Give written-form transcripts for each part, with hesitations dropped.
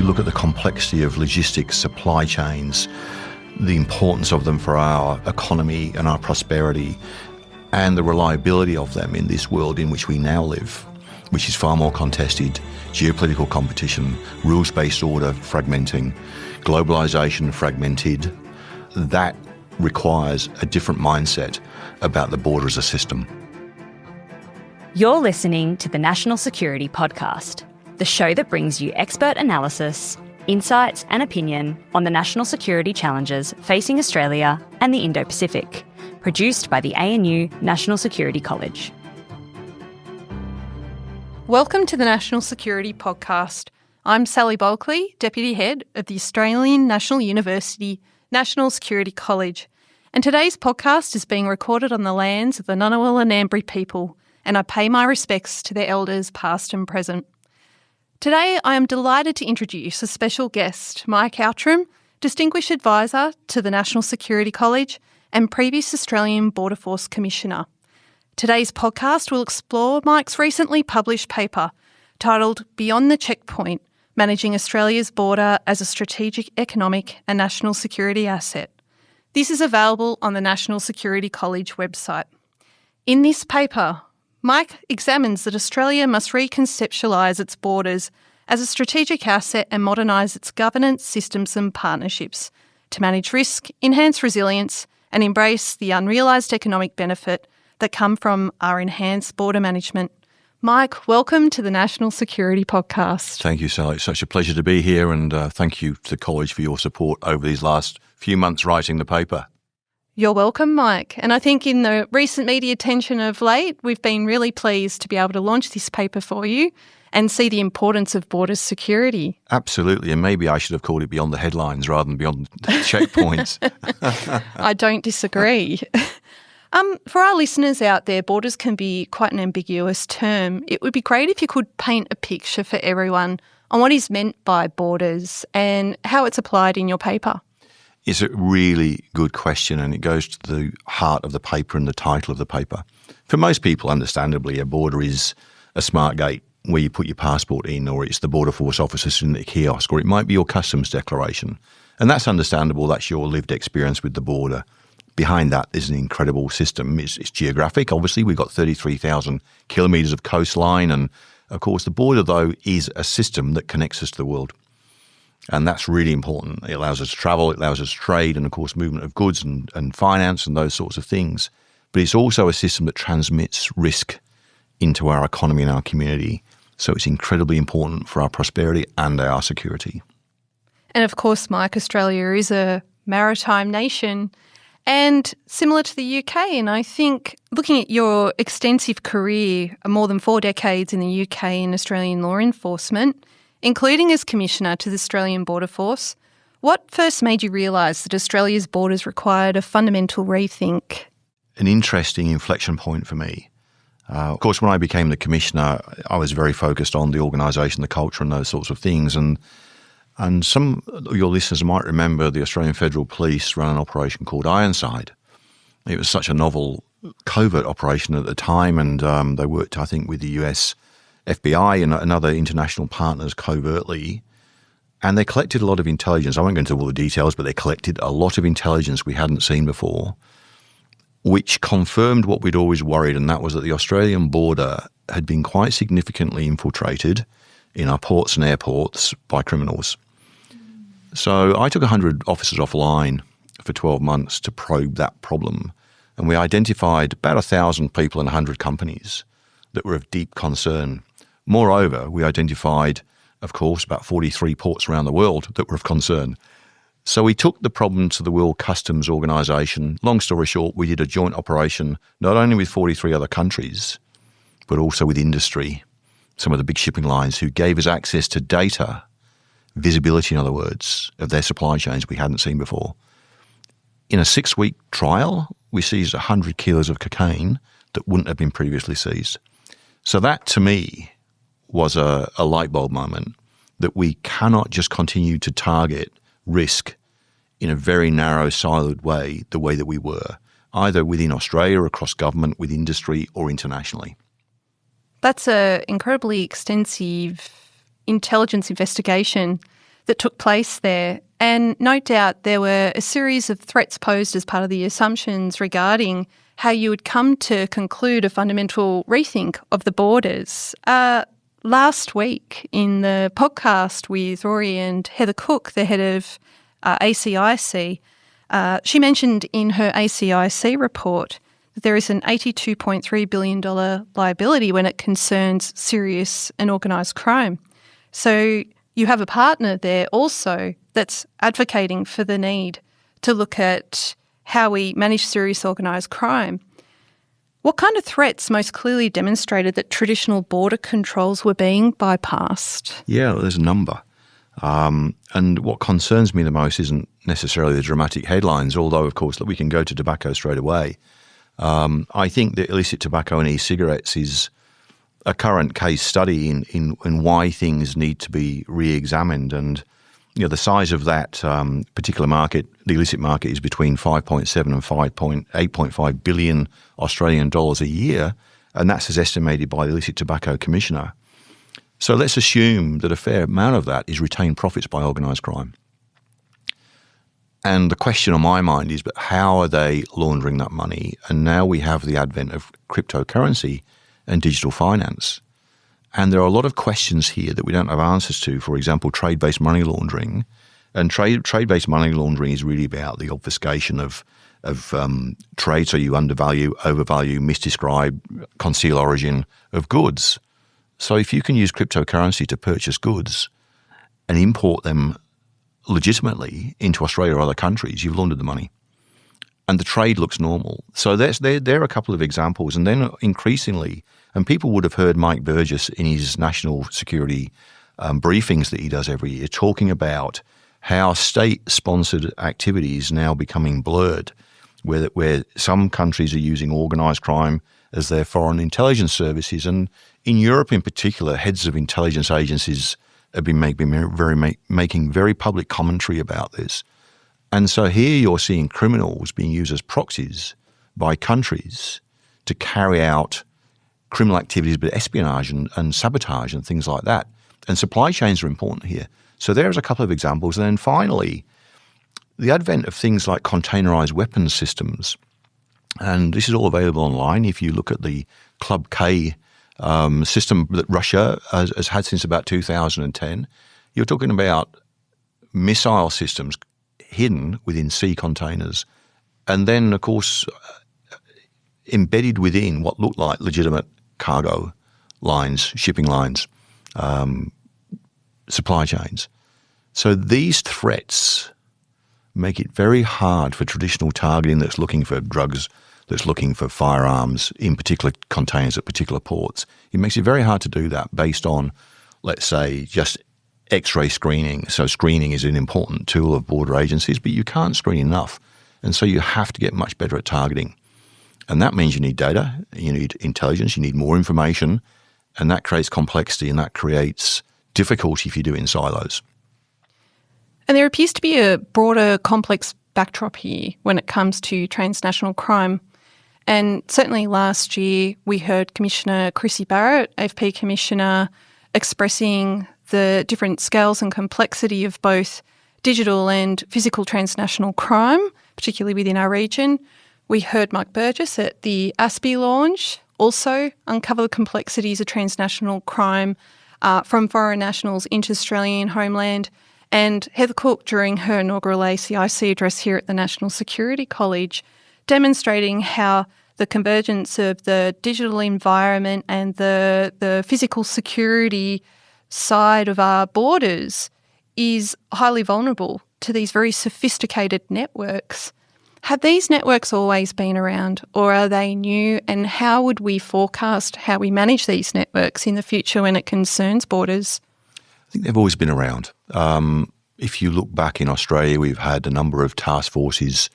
look at the complexity of logistics, supply chains, the importance of them for our economy and our prosperity, and the reliability of them in this world in which we now live, which is far more contested, geopolitical competition, rules-based order fragmenting, globalisation fragmented, that requires a different mindset about the border as a system. You're listening to the National Security Podcast, the show that brings you expert analysis, insights and opinion on the national security challenges facing Australia and the Indo-Pacific, produced by the ANU National Security College. Welcome to the National Security Podcast. I'm Sally Bulkeley, Deputy Head of the Australian National University National Security College, and today's podcast is being recorded on the lands of the Ngunnawal and Ngambri people, and I pay my respects to their elders past and present. Today I am delighted to introduce a special guest, Mike Outram, Distinguished Advisor to the National Security College and previous Australian Border Force Commissioner. Today's podcast will explore Mike's recently published paper titled Beyond the Checkpoint, Managing Australia's Border as a Strategic Economic and National Security Asset. This is available on the National Security College website. In this paper, Mike examines that Australia must reconceptualise its borders as a strategic asset and modernise its governance, systems and partnerships to manage risk, enhance resilience and embrace the unrealised economic benefit that come from our enhanced border management. Mike, welcome to the National Security Podcast. Thank you, Sally. It's such a pleasure to be here, and thank you to the College for your support over these last few months writing the paper. You're welcome, Mike. And I think in the recent media attention of late, we've been really pleased to be able to launch this paper for you and see the importance of border security. Absolutely, and maybe I should have called it Beyond the Headlines rather than Beyond the Checkpoints. I don't disagree. For our listeners out there, borders can be quite an ambiguous term. It would be great if you could paint a picture for everyone on what is meant by borders and how it's applied in your paper. It's a really good question, and it goes to the heart of the paper and the title of the paper. For most people, understandably, a border is a smart gate where you put your passport in, or it's the Border Force officer sitting at the kiosk, or it might be your customs declaration. And that's understandable. That's your lived experience with the border. Behind that is an incredible system. It's geographic, obviously. We've got 33,000 kilometres of coastline. And, of course, the border, though, is a system that connects us to the world. And that's really important. It allows us to travel, it allows us to trade, and, of course, movement of goods and finance and those sorts of things. But it's also a system that transmits risk into our economy and our community. So it's incredibly important for our prosperity and our security. And, of course, Mike, Australia is a maritime nation, and similar to the UK, and I think looking at your extensive career, more than 4 decades in the UK in Australian law enforcement, including as Commissioner to the Australian Border Force, what first made you realise that Australia's borders required a fundamental rethink? An interesting inflection point for me. Of course, when I became the Commissioner, I was very focused on the organisation, the culture and those sorts of things, and some of your listeners might remember the Australian Federal Police ran an operation called Ironside. It was such a novel covert operation at the time, and they worked, I think, with the US FBI and other international partners covertly, and they collected a lot of intelligence. I won't go into all the details, but they collected a lot of intelligence we hadn't seen before, which confirmed what we'd always worried, and that was that the Australian border had been quite significantly infiltrated in our ports and airports by criminals. So I took 100 officers offline for 12 months to probe that problem, and we identified about 1,000 people and 100 companies that were of deep concern. Moreover, we identified, of course, about 43 ports around the world that were of concern. So we took the problem to the World Customs Organisation. Long story short, we did a joint operation not only with 43 other countries, but also with industry, some of the big shipping lines who gave us access to data, visibility, in other words, of their supply chains we hadn't seen before. In a 6-week trial, we seized 100 kilos of cocaine that wouldn't have been previously seized. So that, to me, was a light bulb moment, that we cannot just continue to target risk in a very narrow, siloed way, the way that we were, either within Australia, across government, with industry, or internationally. That's an incredibly extensive intelligence investigation that took place there. And no doubt there were a series of threats posed as part of the assumptions regarding how you would come to conclude a fundamental rethink of the borders. Last week in the podcast with Rory and Heather Cook, the head of ACIC, she mentioned in her ACIC report that there is an $82.3 billion liability when it concerns serious and organised crime. So you have a partner there also that's advocating for the need to look at how we manage serious organised crime. What kind of threats most clearly demonstrated that traditional border controls were being bypassed? Yeah, there's a number. And what concerns me the most isn't necessarily the dramatic headlines, although, of course, we can go to tobacco straight away. I think that illicit tobacco and e-cigarettes is a current case study in why things need to be re-examined. And the size of that particular market, the illicit market, is between 5.7 and 8.5 billion Australian dollars a year, and that's as estimated by the Illicit Tobacco Commissioner. So let's assume that a fair amount of that is retained profits by organised crime. And the question on my mind is, but how are they laundering that money? And now we have the advent of cryptocurrency and digital finance. And there are a lot of questions here that we don't have answers to. For example, trade-based money laundering. And trade-based money laundering is really about the obfuscation of trade. So you undervalue, overvalue, misdescribe, conceal origin of goods. So if you can use cryptocurrency to purchase goods and import them legitimately into Australia or other countries, you've laundered the money. And the trade looks normal. So there are a couple of examples. And then increasingly, and people would have heard Mike Burgess in his national security briefings that he does every year talking about how state-sponsored activity is now becoming blurred, where some countries are using organised crime as their foreign intelligence services. And in Europe in particular, heads of intelligence agencies have been making very public commentary about this. And so here you're seeing criminals being used as proxies by countries to carry out criminal activities, but espionage and sabotage and things like that. And supply chains are important here. So there's a couple of examples. And then finally, the advent of things like containerized weapons systems. And this is all available online. If you look at the Club K system that Russia has had since about 2010, you're talking about missile systems hidden within sea containers, and then, of course, embedded within what looked like legitimate cargo lines, shipping lines, supply chains. So these threats make it very hard for traditional targeting that's looking for drugs, that's looking for firearms in particular containers at particular ports. It makes it very hard to do that based on, let's say, just X-ray screening. So screening is an important tool of border agencies, but you can't screen enough. And so you have to get much better at targeting. And that means you need data, you need intelligence, you need more information, and that creates complexity and that creates difficulty if you do it in silos. And there appears to be a broader complex backdrop here when it comes to transnational crime. And certainly last year we heard Commissioner Chrissy Barrett, AFP Commissioner, expressing the different scales and complexity of both digital and physical transnational crime, particularly within our region. We heard Mike Burgess at the ASPI launch also uncover the complexities of transnational crime from foreign nationals into Australian homeland. And Heather Cook, during her inaugural ACIC address here at the National Security College, demonstrating how the convergence of the digital environment and the physical security side of our borders is highly vulnerable to these very sophisticated networks. Have these networks always been around, or are they new? And how would we forecast how we manage these networks in the future when it concerns borders? I think they've always been around. If you look back in Australia, we've had a number of task forces,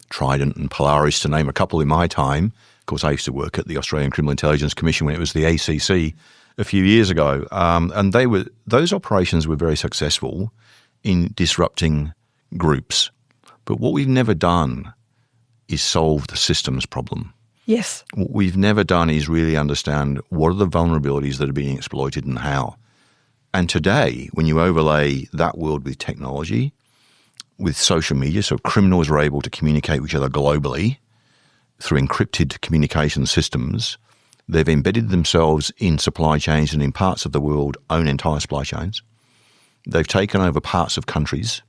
Trident and Polaris, to name a couple in my time. Of course, I used to work at the Australian Criminal Intelligence Commission when it was the ACC a few years ago. And those operations were very successful in disrupting groups. But what we've never done is solve the systems problem. Yes. What we've never done is really understand what are the vulnerabilities that are being exploited and how. And today, when you overlay that world with technology, with social media, so criminals are able to communicate with each other globally through encrypted communication systems. They've embedded themselves in supply chains and in parts of the world own entire supply chains. They've taken over parts of countries.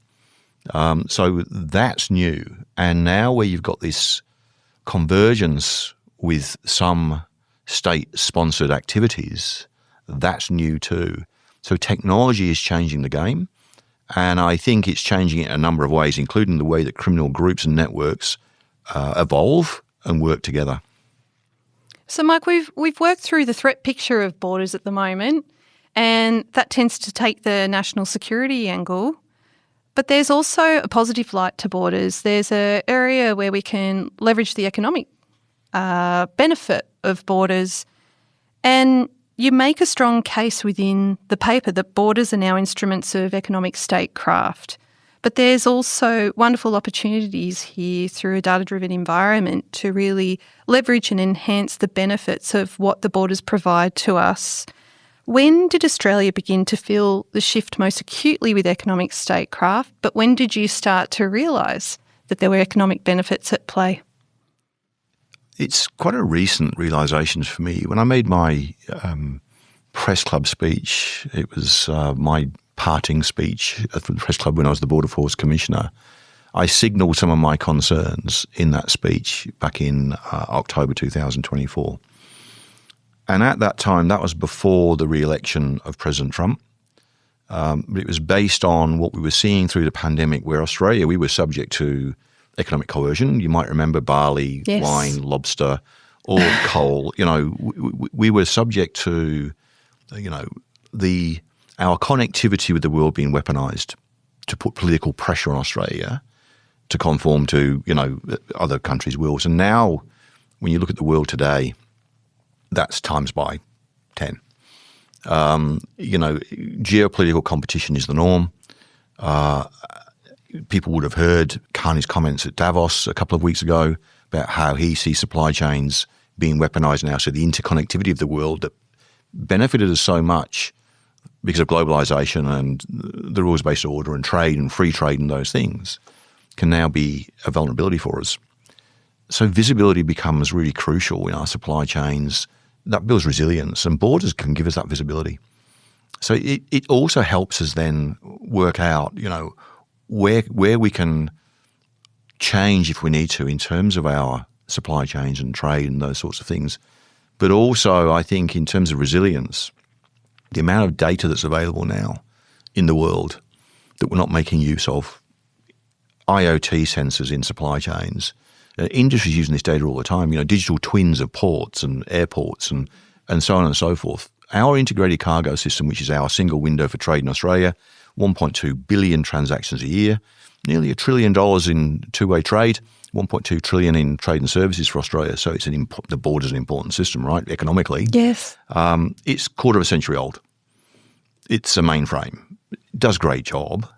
So that's new. And now where you've got this convergence with some state-sponsored activities, that's new too. So technology is changing the game. And I think it's changing it in a number of ways, including the way that criminal groups and networks evolve and work together. So, Mike, we've worked through the threat picture of borders at the moment, and that tends to take the national security angle. But there's also a positive light to borders. There's an area where we can leverage the economic benefit of borders. And you make a strong case within the paper that borders are now instruments of economic statecraft. But there's also wonderful opportunities here through a data-driven environment to really leverage and enhance the benefits of what the borders provide to us. When did Australia begin to feel the shift most acutely with economic statecraft, but when did you start to realise that there were economic benefits at play? It's quite a recent realisation for me. When I made my press club speech, it was my parting speech at the press club when I was the Border Force Commissioner. I signalled some of my concerns in that speech back in October 2024. And at that time, that was before the re-election of President Trump. But it was based on what we were seeing through the pandemic, where Australia, we were subject to economic coercion. You might remember barley, yes, wine, lobster, or coal. We were subject to, our connectivity with the world being weaponised to put political pressure on Australia to conform to, other countries' wills. And now, when you look at the world today, that's times by 10. Geopolitical competition is the norm. People would have heard Carney's comments at Davos a couple of weeks ago about how he sees supply chains being weaponised now. So the interconnectivity of the world that benefited us so much because of globalisation and the rules-based order and trade and free trade and those things can now be a vulnerability for us. So visibility becomes really crucial in our supply chains. That builds resilience, and borders can give us that visibility. So it also helps us then work out, where we can change if we need to in terms of our supply chains and trade and those sorts of things. But also, I think in terms of resilience, the amount of data that's available now in the world that we're not making use of, IoT sensors in supply chains, industry's using this data all the time, digital twins of ports and airports and so on and so forth. Our integrated cargo system, which is our single window for trade in Australia, 1.2 billion transactions a year, nearly $1 trillion in two-way trade, 1.2 trillion in trade and services for Australia. So it's the border's an important system, right, economically. Yes. It's a quarter of a century old. It's a mainframe. It does a great job.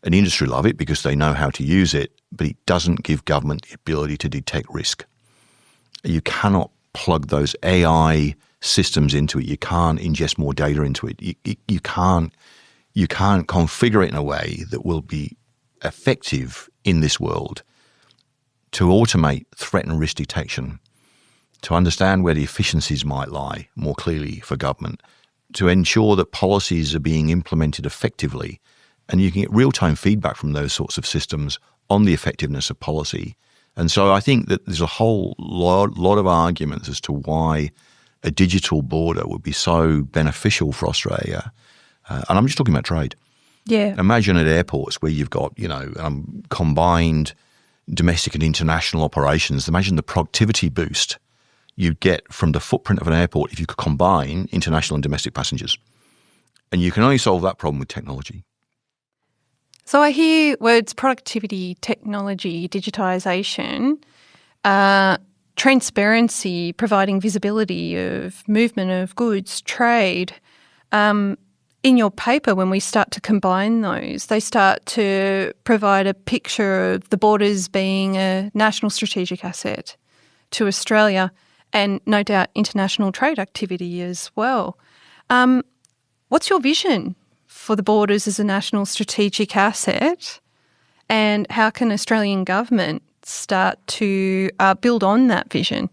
And industry love it because they know how to use it, but it doesn't give government the ability to detect risk. You cannot plug those AI systems into it. You can't ingest more data into it. You can't configure it in a way that will be effective in this world to automate threat and risk detection, to understand where the efficiencies might lie more clearly for government, to ensure that policies are being implemented effectively. And you can get real-time feedback from those sorts of systems on the effectiveness of policy. And so I think that there's a whole lot of arguments as to why a digital border would be so beneficial for Australia. And I'm just talking about trade. Yeah. Imagine at airports where you've got, combined domestic and international operations. Imagine the productivity boost you'd get from the footprint of an airport if you could combine international and domestic passengers. And you can only solve that problem with technology. So I hear words productivity, technology, digitisation, transparency, providing visibility of movement of goods, trade. In your paper, when we start to combine those, they start to provide a picture of the borders being a national strategic asset to Australia and no doubt international trade activity as well. What's your vision for the borders as a national strategic asset, and how can Australian government start to build on that vision?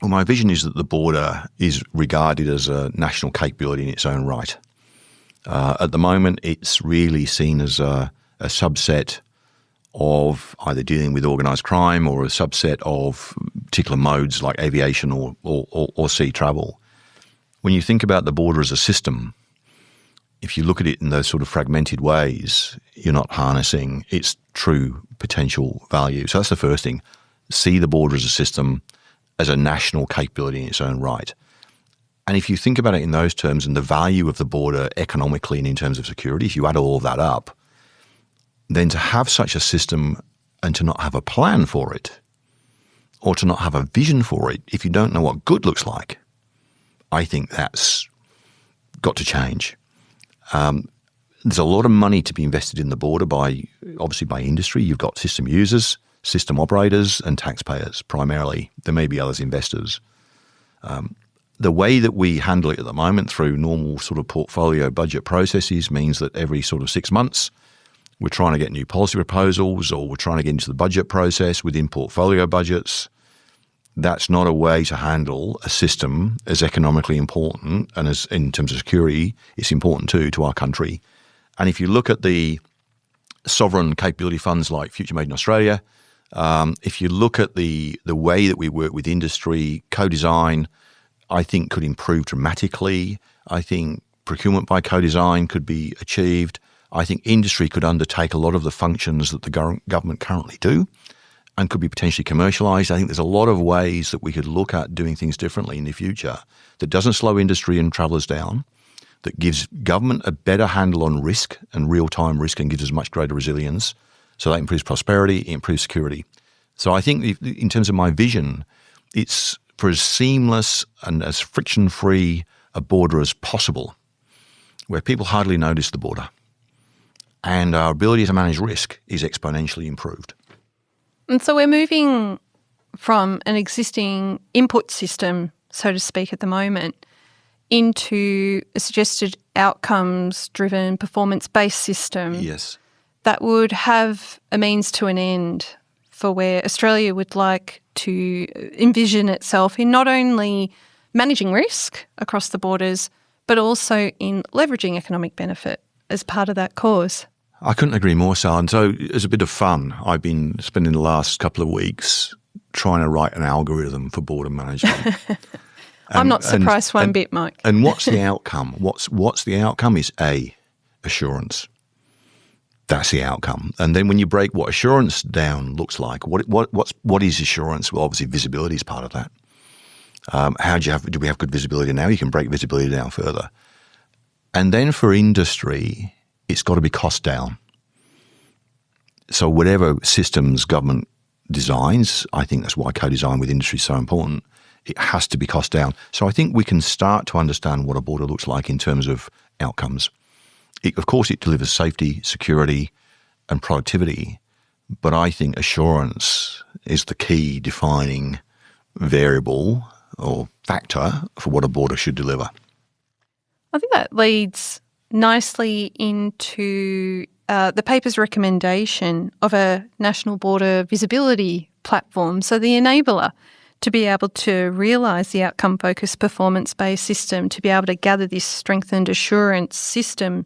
Well, my vision is that the border is regarded as a national capability in its own right. At the moment, it's really seen as a subset of either dealing with organised crime or a subset of particular modes like aviation or sea travel. When you think about the border as a system, if you look at it in those sort of fragmented ways, you're not harnessing its true potential value. So that's the first thing. See the border as a system, as a national capability in its own right. And if you think about it in those terms and the value of the border economically and in terms of security, if you add all of that up, then to have such a system and to not have a plan for it, or to not have a vision for it, if you don't know what good looks like, I think that's got to change. There's a lot of money to be invested in the border obviously by industry. You've got system users, system operators and taxpayers primarily. There may be others, investors. The way that we handle it at the moment through normal sort of portfolio budget processes means that every sort of 6 months we're trying to get new policy proposals or we're trying to get into the budget process within portfolio budgets. That's not a way to handle a system as economically important and as in terms of security, it's important too to our country. And if you look at the sovereign capability funds like Future Made in Australia, if you look at the way that we work with industry, co-design, I think could improve dramatically. I think procurement by co-design could be achieved. I think industry could undertake a lot of the functions that the government currently do and could be potentially commercialised. I think there's a lot of ways that we could look at doing things differently in the future that doesn't slow industry and travellers down, that gives government a better handle on risk and real-time risk and gives us much greater resilience. So that improves prosperity, it improves security. So I think in terms of my vision, it's for as seamless and as friction-free a border as possible, where people hardly notice the border. And our ability to manage risk is exponentially improved. And so we're moving from an existing input system, so to speak, at the moment, into a suggested outcomes-driven, performance-based system. Yes. That would have a means to an end for where Australia would like to envision itself in not only managing risk across the borders, but also in leveraging economic benefit as part of that cause. I couldn't agree more, Sal. And so as a bit of fun, I've been spending the last couple of weeks trying to write an algorithm for border management. I'm not surprised one bit, Mike. And what's the outcome? What's the outcome is A, assurance. That's the outcome. And then when you break what assurance down looks like, what is assurance? Well, obviously visibility is part of that. Do we have good visibility now? You can break visibility down further. And then for industry, it's got to be cost down. So whatever systems government designs, I think that's why co-design with industry is so important. It has to be cost down. So I think we can start to understand what a border looks like in terms of outcomes. Of course, it delivers safety, security and productivity, but I think assurance is the key defining variable or factor for what a border should deliver. I think that leads nicely into the paper's recommendation of a national border visibility platform, so the enabler to be able to realise the outcome-focused performance-based system, to be able to gather this strengthened assurance system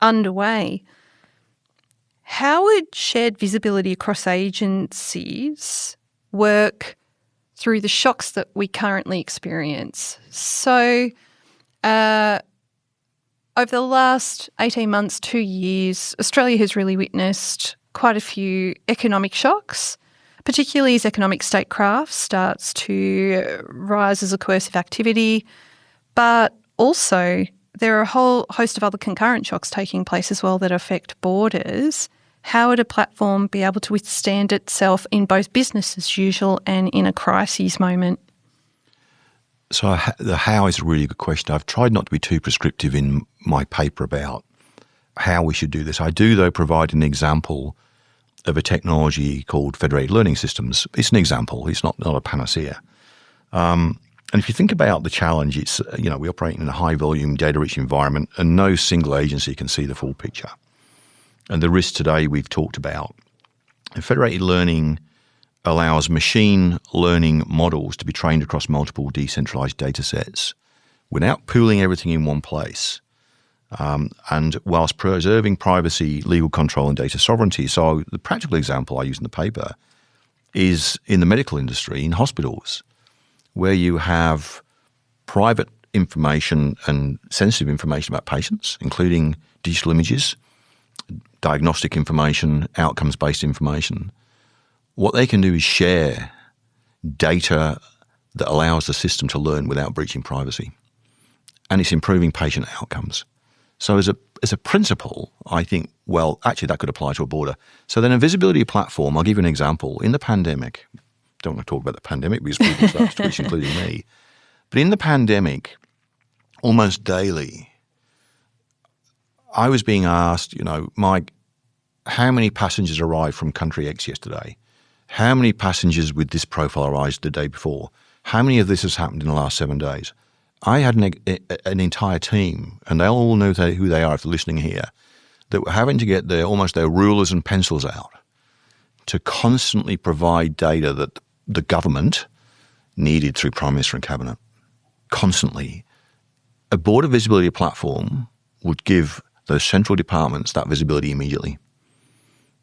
underway. How would shared visibility across agencies work through the shocks that we currently experience? So over the last 18 months, 2 years, Australia has really witnessed quite a few economic shocks, particularly as economic statecraft starts to rise as a coercive activity, but also there are a whole host of other concurrent shocks taking place as well that affect borders. How would a platform be able to withstand itself in both business as usual and in a crisis moment? So the how is a really good question. I've tried not to be too prescriptive in my paper about how we should do this. I do, though, provide an example of a technology called federated learning systems. It's an example. It's not a panacea. And if you think about the challenge, it's, we operate in a high-volume, data-rich environment, and no single agency can see the full picture. And the risks today we've talked about. And federated learning allows machine learning models to be trained across multiple decentralized data sets without pooling everything in one place. And whilst preserving privacy, legal control, and data sovereignty. So the practical example I use in the paper is in the medical industry, in hospitals, where you have private information and sensitive information about patients, including digital images, diagnostic information, outcomes-based information. What they can do is share data that allows the system to learn without breaching privacy. And it's improving patient outcomes. So as a principle, I think, well, actually that could apply to a border. So then a visibility platform, I'll give you an example. In the pandemic, don't want to talk about the pandemic because people start to twitch, including me. But in the pandemic, almost daily, I was being asked, Mike, how many passengers arrived from country X yesterday? How many passengers with this profile arrived the day before? How many of this has happened in the last 7 days? I had an entire team, and they all know who they are if they're listening here, that were having to get their rulers and pencils out to constantly provide data that the government needed through Prime Minister and Cabinet. Constantly. A border visibility platform would give those central departments that visibility immediately.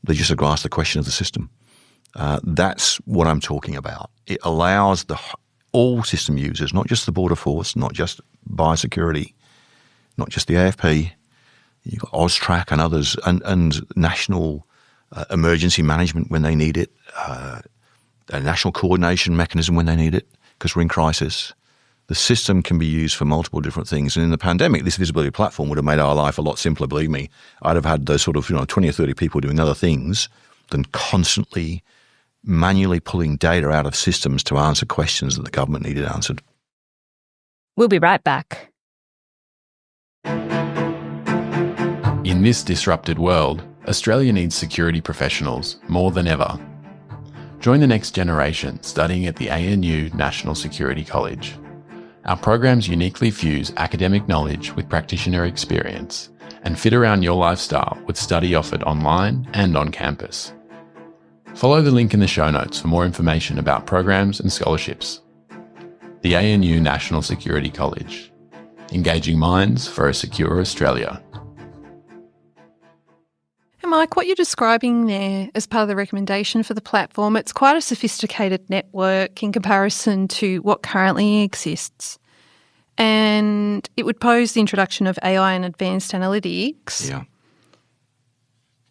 They just have to ask the question of the system. That's what I'm talking about. It allows all system users, not just the Border Force, not just biosecurity, not just the AFP, you've got AUSTRAC and others, and national emergency management when they need it, a national coordination mechanism when they need it, because we're in crisis. The system can be used for multiple different things. And in the pandemic, this visibility platform would have made our life a lot simpler, believe me. I'd have had those 20 or 30 people doing other things than constantly manually pulling data out of systems to answer questions that the government needed answered. We'll be right back. In this disrupted world, Australia needs security professionals more than ever. Join the next generation studying at the ANU National Security College. Our programs uniquely fuse academic knowledge with practitioner experience and fit around your lifestyle with study offered online and on campus. Follow the link in the show notes for more information about programs and scholarships. The ANU National Security College. Engaging minds for a secure Australia. And Mike, what you're describing there as part of the recommendation for the platform, it's quite a sophisticated network in comparison to what currently exists. And it would pose the introduction of AI and advanced analytics. Yeah.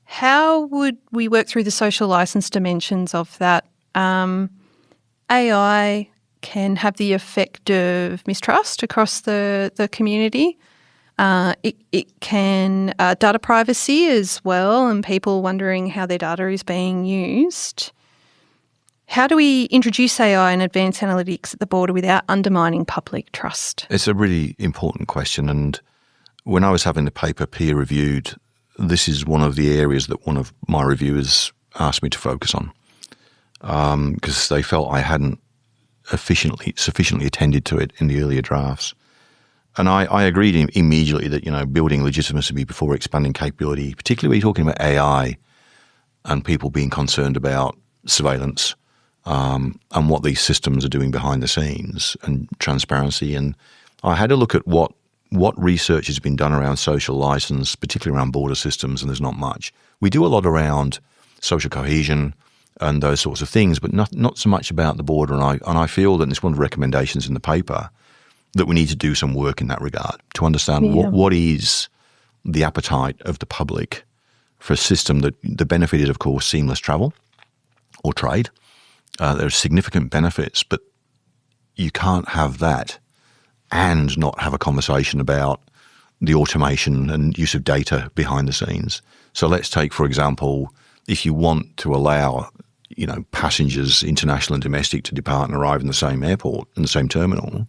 How would we work through the social license dimensions of that? AI can have the effect of mistrust across the community. It can data privacy as well, and people wondering how their data is being used. How do we introduce AI and advanced analytics at the border without undermining public trust? It's a really important question, and when I was having the paper peer reviewed, this is one of the areas that one of my reviewers asked me to focus on because they felt I hadn't sufficiently attended to it in the earlier drafts. And I agreed immediately that, building legitimacy before expanding capability, particularly when you're talking about AI and people being concerned about surveillance and what these systems are doing behind the scenes and transparency. And I had to look at what research has been done around social license, particularly around border systems, and there's not much. We do a lot around social cohesion and those sorts of things, but not so much about the border. And I feel that it's one of the recommendations in the paper that we need to do some work in that regard to understand what is the appetite of the public for a system that the benefit is, of course, seamless travel or trade. There are significant benefits, but you can't have that and not have a conversation about the automation and use of data behind the scenes. So let's take, for example, if you want to allow, passengers, international and domestic, to depart and arrive in the same airport, in the same terminal,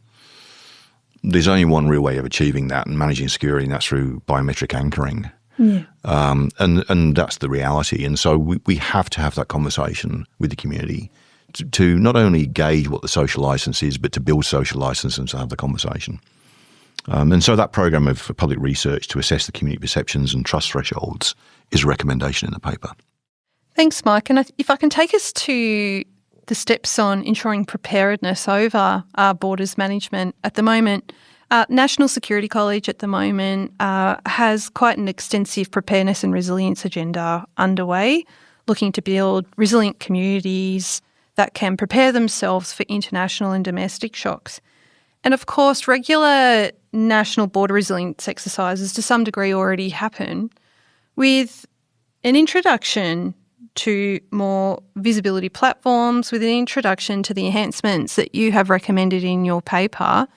there's only one real way of achieving that and managing security, and that's through biometric anchoring. Yeah. And that's the reality. And so we have to have that conversation with the community to not only gauge what the social licence is, but to build social licence and to have the conversation. And so that program of public research to assess the community perceptions and trust thresholds is a recommendation in the paper. Thanks, Mike. And if I can take us to the steps on ensuring preparedness over borders management at the moment, National Security College at the moment has quite an extensive preparedness and resilience agenda underway, looking to build resilient communities that can prepare themselves for international and domestic shocks. And of course, regular national border resilience exercises to some degree already happen, with an introduction to more visibility platforms, with an introduction to the enhancements that you have recommended in your paper.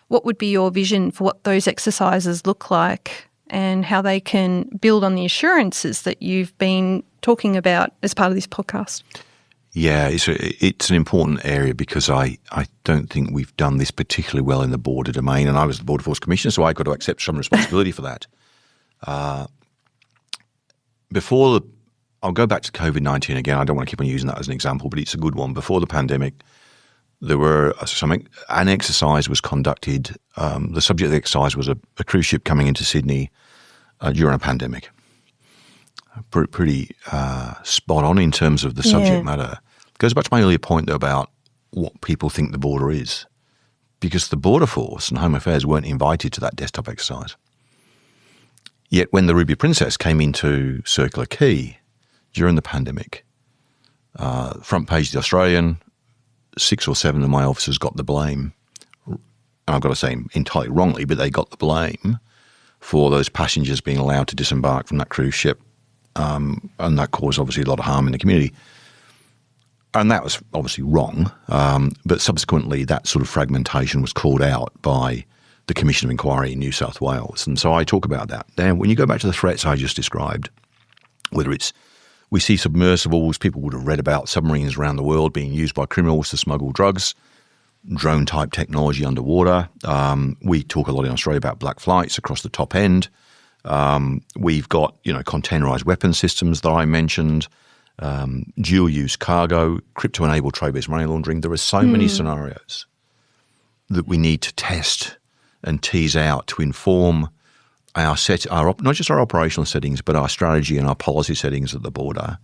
What would be your vision for what those exercises look like and how they can build on the assurances that you've been talking about as part of this podcast? Yeah, it's an important area because I don't think we've done this particularly well in the border domain, and I was the Border Force Commissioner, so I've got to accept some responsibility for that. I'll go back to COVID-19 again. I don't want to keep on using that as an example, but it's a good one. Before the pandemic, an exercise was conducted. The subject of the exercise was a cruise ship coming into Sydney during a pandemic. Pretty spot on in terms of the subject matter. Goes back to my earlier point, though, about what people think the border is, because the Border Force and Home Affairs weren't invited to that desktop exercise. Yet when the Ruby Princess came into Circular Quay during the pandemic, front page of The Australian, 6 or 7 of my officers got the blame. And I've got to say entirely wrongly, but they got the blame for those passengers being allowed to disembark from that cruise ship. And that caused obviously a lot of harm in the community. And that was obviously wrong. But subsequently that sort of fragmentation was called out by the Commission of Inquiry in New South Wales. And so I talk about that. Now, when you go back to the threats I just described, whether it's we see submersibles, people would have read about submarines around the world being used by criminals to smuggle drugs, drone-type technology underwater. We talk a lot in Australia about black flights across the top end. We've got, containerized weapon systems that I mentioned, dual-use cargo, crypto-enabled trade-based money laundering. There are so many scenarios that we need to test and tease out to inform not just our operational settings, but our strategy and our policy settings at the border.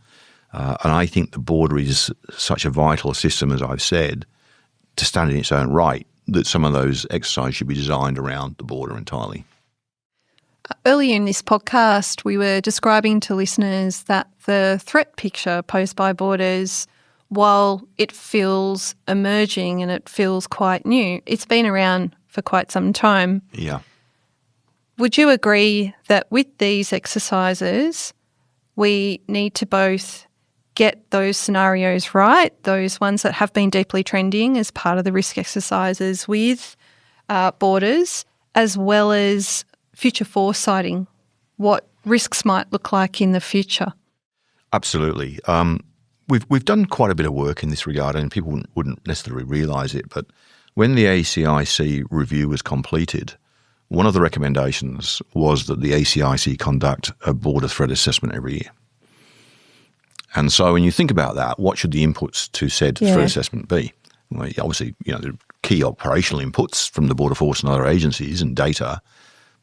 And I think the border is such a vital system, as I've said, to stand in its own right, that some of those exercises should be designed around the border entirely. Earlier in this podcast, we were describing to listeners that the threat picture posed by borders, while it feels emerging and it feels quite new, it's been around for quite some time. Yeah. Would you agree that with these exercises, we need to both get those scenarios right, those ones that have been deeply trending as part of the risk exercises with borders, as well as future foresighting, what risks might look like in the future? Absolutely. We've done quite a bit of work in this regard, and people wouldn't necessarily realise it, but when the ACIC review was completed, one of the recommendations was that the ACIC conduct a border threat assessment every year. And so when you think about that, what should the inputs to said threat assessment be? Well, obviously, the key operational inputs from the Border Force and other agencies and data,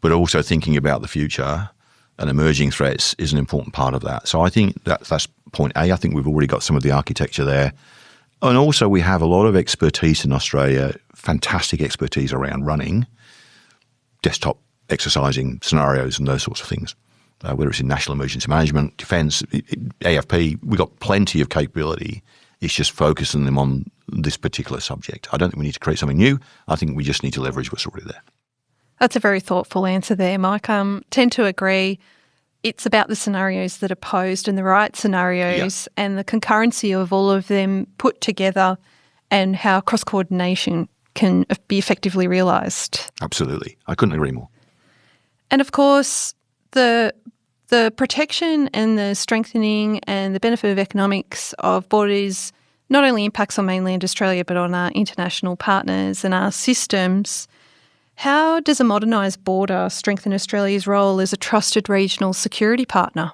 but also thinking about the future and emerging threats is an important part of that. So I think that's point A. I think we've already got some of the architecture there. And also we have a lot of expertise in Australia, fantastic expertise around running desktop exercising scenarios and those sorts of things, whether it's in national emergency management, defence, AFP. We've got plenty of capability. It's just focusing them on this particular subject. I don't think we need to create something new. I think we just need to leverage what's already there. That's a very thoughtful answer there, Mike. I tend to agree. It's about the scenarios that are posed and the right scenarios and the concurrency of all of them put together and how cross-coordination can be effectively realised. Absolutely. I couldn't agree more. And of course, the protection and the strengthening and the benefit of economics of borders not only impacts on mainland Australia but on our international partners and our systems. How does a modernised border strengthen Australia's role as a trusted regional security partner?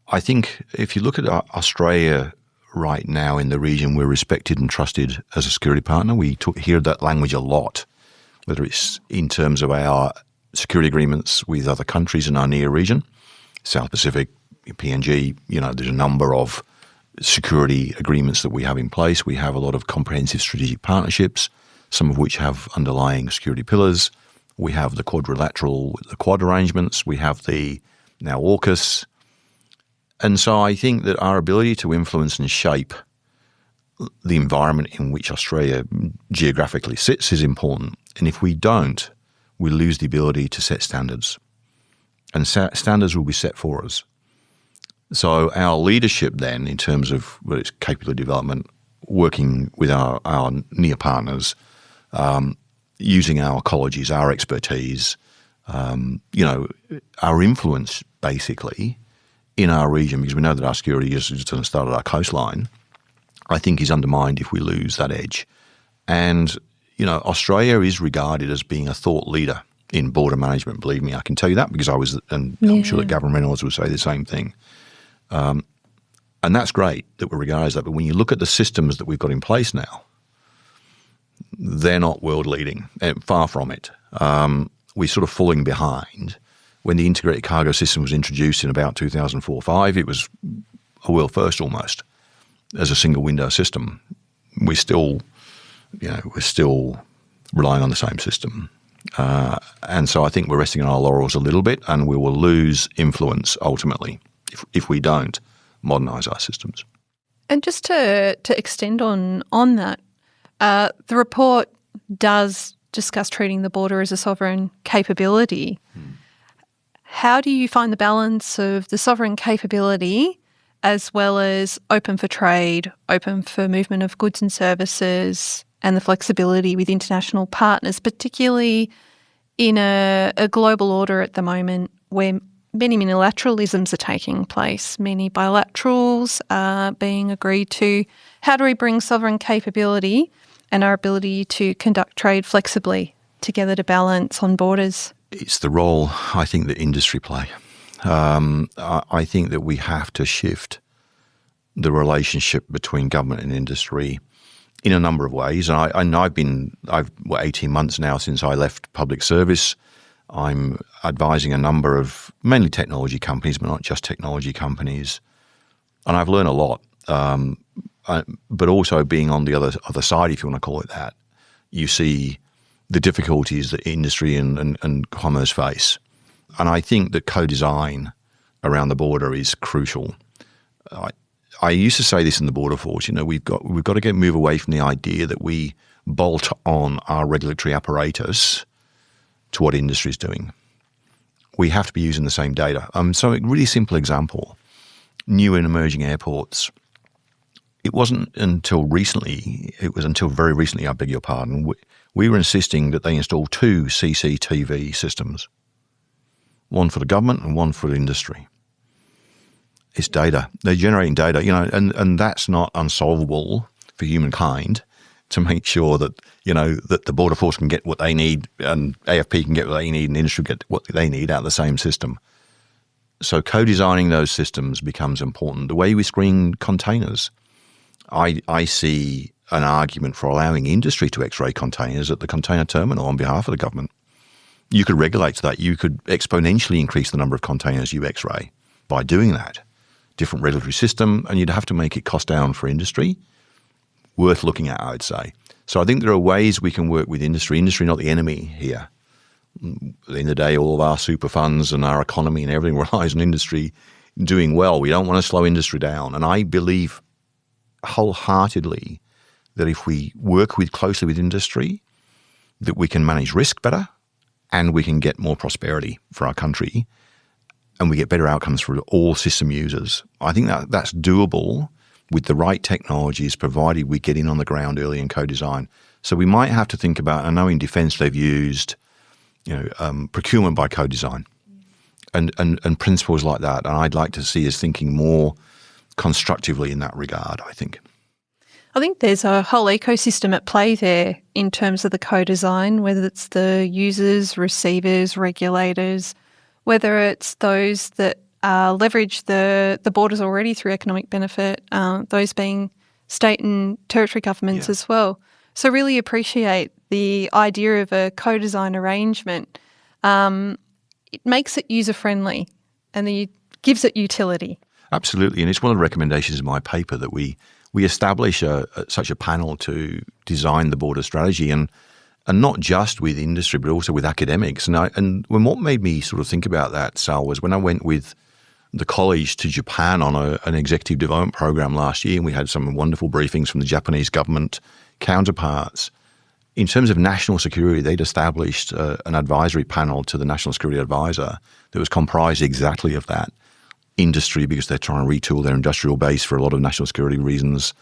I think if you look at Australia right now in the region, we're respected and trusted as a security partner. We hear that language a lot, whether it's in terms of our security agreements with other countries in our near region, South Pacific, PNG, there's a number of security agreements that we have in place. We have a lot of comprehensive strategic partnerships, some of which have underlying security pillars. We have the quadrilateral, the Quad arrangements. We have the now AUKUS. And so I think that our ability to influence and shape the environment in which Australia geographically sits is important. And if we don't, we lose the ability to set standards. And standards will be set for us. So our leadership then, in terms of whether it's capability development, working with our near partners, using our ecologies, our expertise, our influence basically in our region, because we know that our security doesn't start at our coastline, I think is undermined if we lose that edge. And, Australia is regarded as being a thought leader in border management. Believe me, I can tell you that because I was, and I'm sure that Gavin Reynolds would say the same thing. And that's great that we're regarded as that. But when you look at the systems that we've got in place now, they're not world leading, far from it. We're sort of falling behind. When the integrated cargo system was introduced in about 2004-05, it was a world first almost as a single window system. We're still relying on the same system. And so I think we're resting on our laurels a little bit, and we will lose influence ultimately if we don't modernise our systems. And just to extend on that, the report does discuss treating the border as a sovereign capability. How do you find the balance of the sovereign capability as well as open for trade, open for movement of goods and services, and the flexibility with international partners, particularly in a global order at the moment where many unilateralisms are taking place, many bilaterals are being agreed to? How do we bring sovereign capability and our ability to conduct trade flexibly together to balance on borders? It's the role, I think, that industry play. I think that we have to shift the relationship between government and industry in a number of ways. And I've 18 months now since I left public service. I'm advising a number of mainly technology companies, but not just technology companies. And I've learned a lot. But also being on the other side, if you want to call it that, you see the difficulties that industry and commerce face. And I think that co-design around the border is crucial. I used to say this in the Border Force, we've got to move away from the idea that we bolt on our regulatory apparatus to what industry is doing. We have to be using the same data. So a really simple example, new and emerging airports. It wasn't until very recently, I beg your pardon, we were insisting that they install 2 CCTV systems, one for the government and one for the industry. It's data. They're generating data, and that's not unsolvable for humankind to make sure that, that the Border Force can get what they need and AFP can get what they need and industry get what they need out of the same system. So co-designing those systems becomes important. The way we screen containers, I see an argument for allowing industry to X-ray containers at the container terminal on behalf of the government. You could regulate that. You could exponentially increase the number of containers you X-ray by doing that. Different regulatory system, and you'd have to make it cost down for industry. Worth looking at, I would say. So I think there are ways we can work with industry. Industry not the enemy here. At the end of the day, all of our super funds and our economy and everything relies on industry doing well. We don't want to slow industry down. And I believe wholeheartedly that if we work closely with industry, that we can manage risk better and we can get more prosperity for our country and we get better outcomes for all system users. I think that's doable with the right technologies, provided we get in on the ground early in co-design. So we might have to think about, I know in defence they've used procurement by co-design and principles like that. And I'd like to see us thinking more constructively in that regard, I think. I think there's a whole ecosystem at play there in terms of the co-design, whether it's the users, receivers, regulators, whether it's those that leverage the borders already through economic benefit, those being state and territory governments as well. So really appreciate the idea of a co-design arrangement. It makes it user-friendly and gives it utility. Absolutely, and it's one of the recommendations in my paper that we establish such a panel to design the border strategy, and not just with industry but also with academics. And what made me sort of think about that, Sal, was when I went with the college to Japan on an executive development program last year, and we had some wonderful briefings from the Japanese government counterparts. In terms of national security, they'd established an advisory panel to the National Security Advisor that was comprised exactly of that. Industry, because they're trying to retool their industrial base for a lot of national security reasons.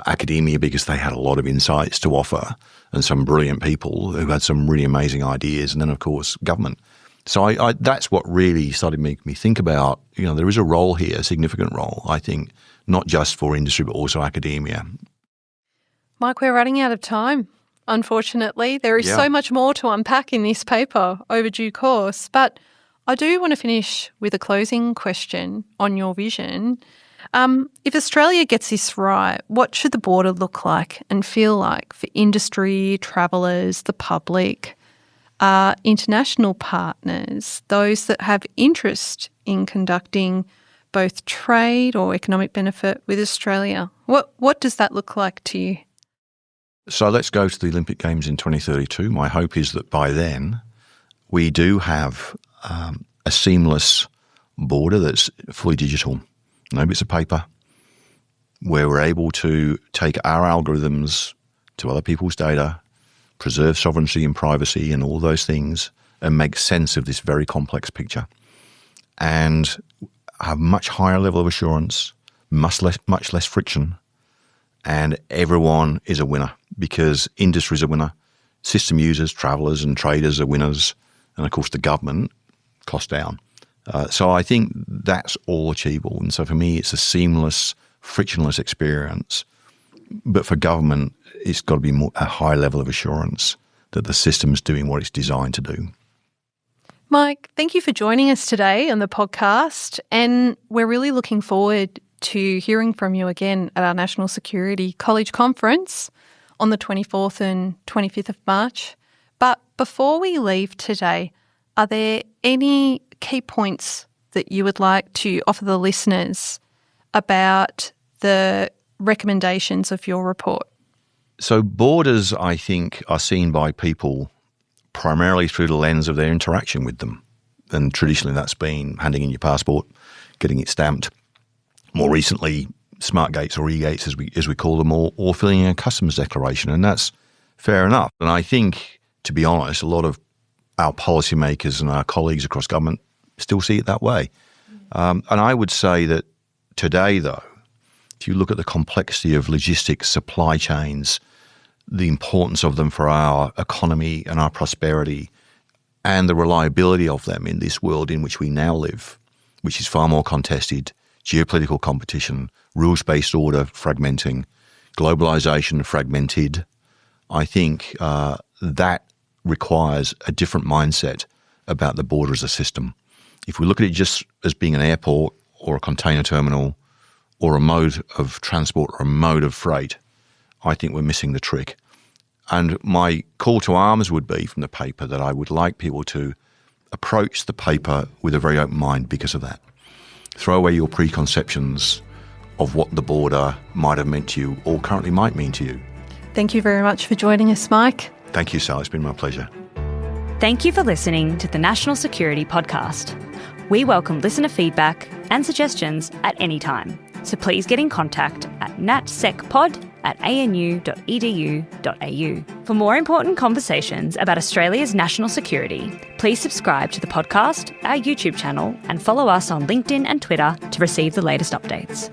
Academia, because they had a lot of insights to offer, and some brilliant people who had some really amazing ideas. And then, of course, government. So I that's what really started making me think about, there is a role here, a significant role, I think, not just for industry, but also academia. Mike, we're running out of time, unfortunately. There is so much more to unpack in this paper over due course. But I do want to finish with a closing question on your vision. If Australia gets this right, what should the border look like and feel like for industry, travellers, the public, international partners, those that have interest in conducting both trade or economic benefit with Australia? What does that look like to you? So let's go to the Olympic Games in 2032. My hope is that by then we do have a seamless border that's fully digital, no bits of paper, where we're able to take our algorithms to other people's data, preserve sovereignty and privacy and all those things, and make sense of this very complex picture, and have much higher level of assurance, much less friction, and everyone is a winner because industry is a winner, system users, travellers and traders are winners, and of course the government cost down. So I think that's all achievable. And so for me, it's a seamless, frictionless experience. But for government, it's got to be a high level of assurance that the system's doing what it's designed to do. Mike, thank you for joining us today on the podcast. And we're really looking forward to hearing from you again at our National Security College Conference on the 24th and 25th of March. But before we leave today, are there any key points that you would like to offer the listeners about the recommendations of your report? So borders, I think, are seen by people primarily through the lens of their interaction with them. And traditionally that's been handing in your passport, getting it stamped. More recently, smart gates or e-gates as we call them, or filling in a customs declaration. And that's fair enough. And I think, to be honest, a lot of our policymakers and our colleagues across government still see it that way. And I would say that today, though, if you look at the complexity of logistics, supply chains, the importance of them for our economy and our prosperity, and the reliability of them in this world in which we now live, which is far more contested, geopolitical competition, rules-based order fragmenting, globalization fragmented, I think that requires a different mindset about the border as a system. If we look at it just as being an airport or a container terminal or a mode of transport or a mode of freight, I think we're missing the trick. And my call to arms would be from the paper that I would like people to approach the paper with a very open mind because of that. Throw away your preconceptions of what the border might have meant to you or currently might mean to you. Thank you very much for joining us, Mike. Thank you, Sally. It's been my pleasure. Thank you for listening to the National Security Podcast. We welcome listener feedback and suggestions at any time. So please get in contact at natsecpod@anu.edu.au. For more important conversations about Australia's national security, please subscribe to the podcast, our YouTube channel, and follow us on LinkedIn and Twitter to receive the latest updates.